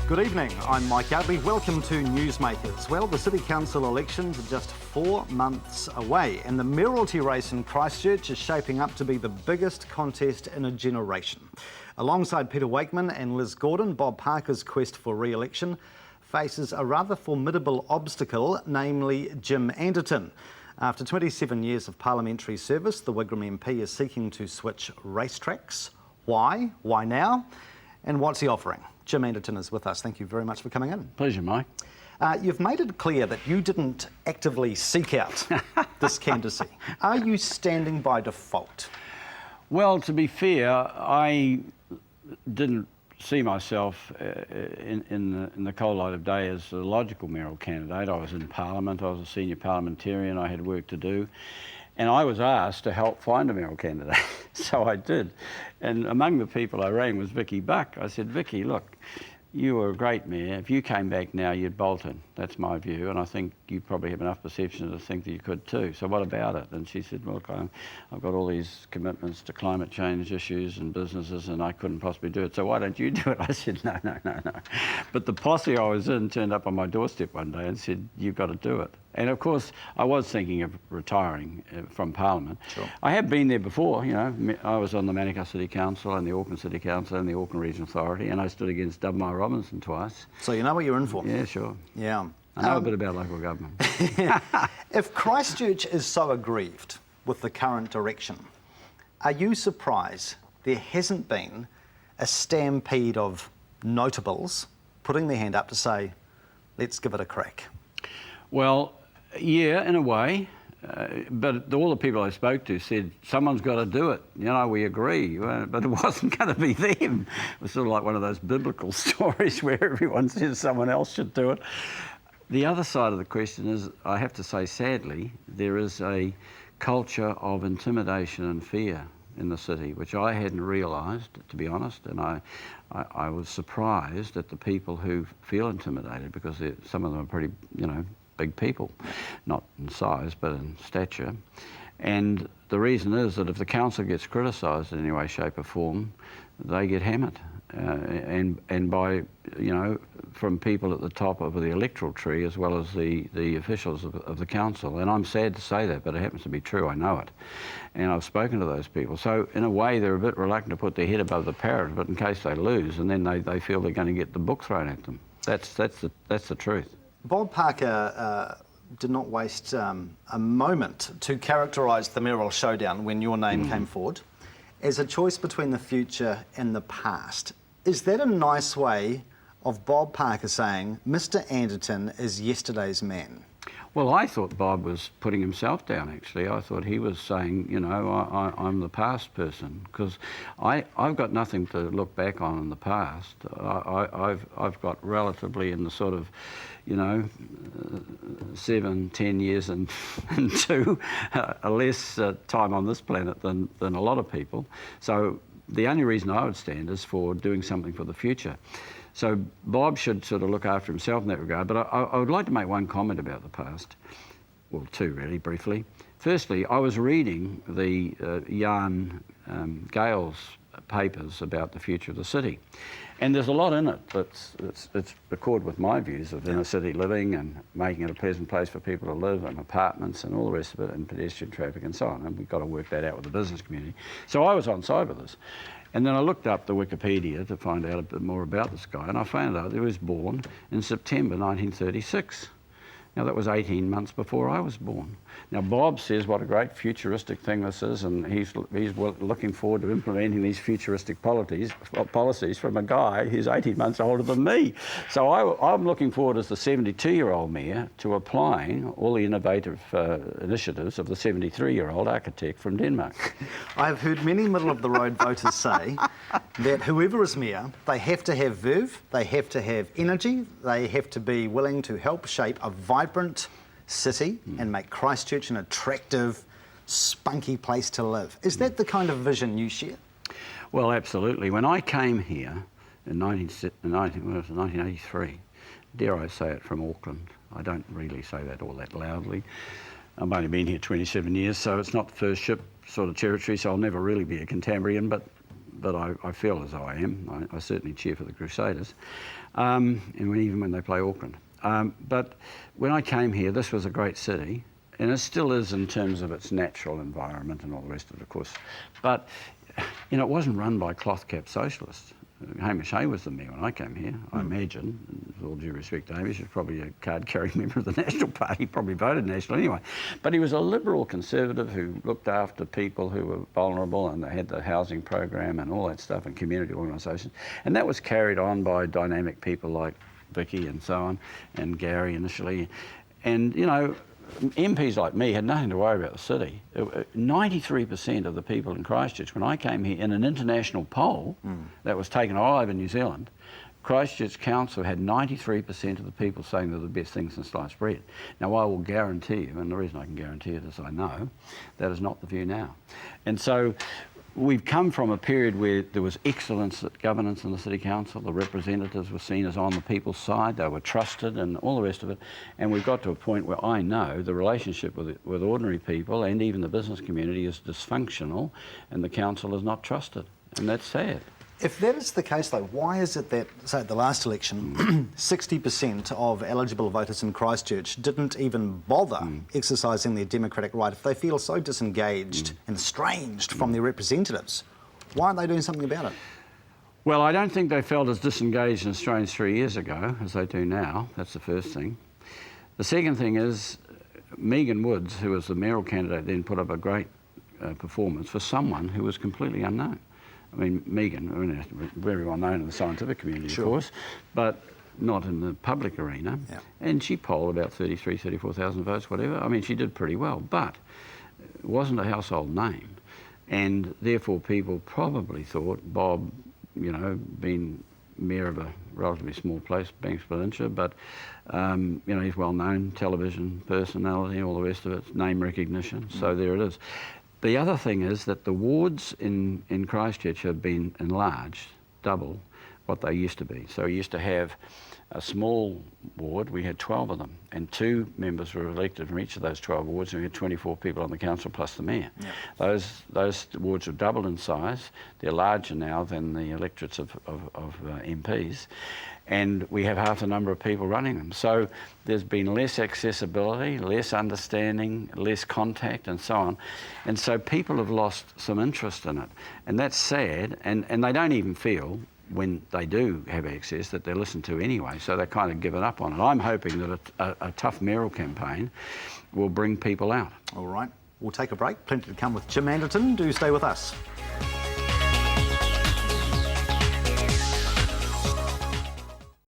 Good evening, I'm Mike Yardley. Welcome to Newsmakers. Well, the City Council elections are just 4 months away and the mayoralty race in Christchurch is shaping up to be the biggest contest in a generation. Alongside Peter Wakeman and Liz Gordon, Bob Parker's quest for re-election faces a rather formidable obstacle, namely Jim Anderton. After 27 years of parliamentary service, the Wigram MP is seeking to switch racetracks. Why? Why now? And what's he offering? Jim Anderton is with us. Thank you very much for coming in. Pleasure, Mike. You've made it clear that you didn't actively seek out this candidacy. Are you standing by default? Well, to be fair, I didn't see myself in the cold light of day as a logical mayoral candidate. I was in Parliament, I was a senior parliamentarian, I had work to do. And I was asked to help find a mayoral candidate, so I did. And among the people I rang was Vicky Buck. I said, Vicky, look, you were a great mayor. If you came back now, you'd bolt in. That's my view, and I think you probably have enough perception to think that you could too. So what about it? And she said, well, look, I've got all these commitments to climate change issues and businesses, and I couldn't possibly do it. So why don't you do it? I said, no. But the posse I was in turned up on my doorstep one day and said, you've got to do it. And of course, I was thinking of retiring from Parliament. Sure. I have been there before, you know. I was on the Manukau City Council and the Auckland City Council and the Auckland Regional Authority, and I stood against W.R. Robinson twice. So you know what you're in for? Yeah, sure. Yeah. I know a bit about local government. If Christchurch is so aggrieved with the current direction, are you surprised there hasn't been a stampede of notables putting their hand up to say, let's give it a crack? Well, yeah, in a way, but all the people I spoke to said, someone's got to do it. You know, we agree, but it wasn't going to be them. It was sort of like one of those biblical stories where everyone says someone else should do it. The other side of the question is, I have to say, sadly, there is a culture of intimidation and fear in the city, which I hadn't realised, to be honest, and I was surprised at the people who feel intimidated because some of them are pretty, you know, big people, not in size but in stature. And the reason is that if the council gets criticised in any way, shape or form, they get hammered. And by, you know, from people at the top of the electoral tree as well as the officials of the council. And I'm sad to say that, but it happens to be true, I know it. And I've spoken to those people. So in a way, they're a bit reluctant to put their head above the parapet in case they lose, and then they feel they're going to get the book thrown at them. That's the truth. Bob Parker did not waste a moment to characterise the mayoral showdown when your name came forward as a choice between the future and the past. Is that a nice way of Bob Parker saying, Mr. Anderton is yesterday's man? Well, I thought Bob was putting himself down, actually. I thought he was saying, you know, I'm the past person, because I've got nothing to look back on in the past. I've got relatively in the sort of, you know, 7, 10 years and two, less time on this planet than a lot of people. So the only reason I would stand is for doing something for the future. So Bob should sort of look after himself in that regard. But I would like to make one comment about the past. Well, two really, briefly. Firstly, I was reading the Jan Gale's papers about the future of the city. And there's a lot in it that's accord with my views of inner city living and making it a pleasant place for people to live, and apartments and all the rest of it, and pedestrian traffic and so on. And we've got to work that out with the business community. So I was on side with this. And then I looked up the Wikipedia to find out a bit more about this guy, and I found out he was born in September 1936. Now, that was 18 months before I was born. Now, Bob says what a great futuristic thing this is, and he's looking forward to implementing these futuristic policies from a guy who's 18 months older than me. So I'm looking forward as the 72-year-old mayor to applying all the innovative initiatives of the 73-year-old architect from Denmark. I've heard many middle-of-the-road voters say that whoever is mayor, they have to have verve, they have to have energy, they have to be willing to help shape a vibrant city and make Christchurch an attractive, spunky place to live. Is that the kind of vision you share? Well, absolutely. When I came here in 1983, dare I say it, from Auckland, I don't really say that all that loudly. I've only been here 27 years, so it's not the first ship sort of territory, so I'll never really be a Cantabrian, but but I feel as though I am. I certainly cheer for the Crusaders, and even when they play Auckland. But when I came here, this was a great city, and it still is in terms of its natural environment and all the rest of it, of course. But it wasn't run by cloth-capped socialists. Hamish Hay was the mayor when I came here, I imagine. With all due respect to Hamish, he's probably a card-carrying member of the National Party, probably voted National anyway. But he was a liberal conservative who looked after people who were vulnerable, and they had the housing program and all that stuff, and community organisations. And that was carried on by dynamic people like Vicky and so on, and Gary initially. And, MPs like me had nothing to worry about the city. 93% of the people in Christchurch, when I came here in an international poll that was taken all over New Zealand, Christchurch Council had 93% of the people saying they're the best thing since sliced bread. Now, I will guarantee you, and the reason I can guarantee it is I know, that is not the view now. And so we've come from a period where there was excellence at governance in the City Council. The representatives were seen as on the people's side. They were trusted and all the rest of it. And we've got to a point where I know the relationship with ordinary people and even the business community is dysfunctional, and the council is not trusted. And that's sad. If that is the case, though, why is it that, say, at the last election, 60% of eligible voters in Christchurch didn't even bother exercising their democratic right? If they feel so disengaged and estranged from their representatives, why aren't they doing something about it? Well, I don't think they felt as disengaged and estranged 3 years ago as they do now. That's the first thing. The second thing is Megan Woods, who was the mayoral candidate, then put up a great performance for someone who was completely unknown. I mean, Megan, very well known in the scientific community, of course, but not in the public arena. Yeah. And she polled about 34,000 votes, whatever. I mean, she did pretty well, but it wasn't a household name. And therefore, people probably thought Bob, being mayor of a relatively small place, Banks Peninsula, but, he's well-known, television personality, all the rest of it, name recognition, so there it is. The other thing is that the wards in Christchurch have been enlarged, double what they used to be. So we used to have a small ward, we had 12 of them, and 2 members were elected from each of those 12 wards, and we had 24 people on the council plus the mayor. Yep. Those wards have doubled in size. They're larger now than the electorates of MPs, and we have half the number of people running them. So there's been less accessibility, less understanding, less contact, and so on. And so people have lost some interest in it, and that's sad, and they don't even feel, when they do have access, that they're listened to anyway, so they're kind of given up on it. I'm hoping that a tough mayoral campaign will bring people out. All right, we'll take a break. Plenty to come with Jim Anderton. Do stay with us.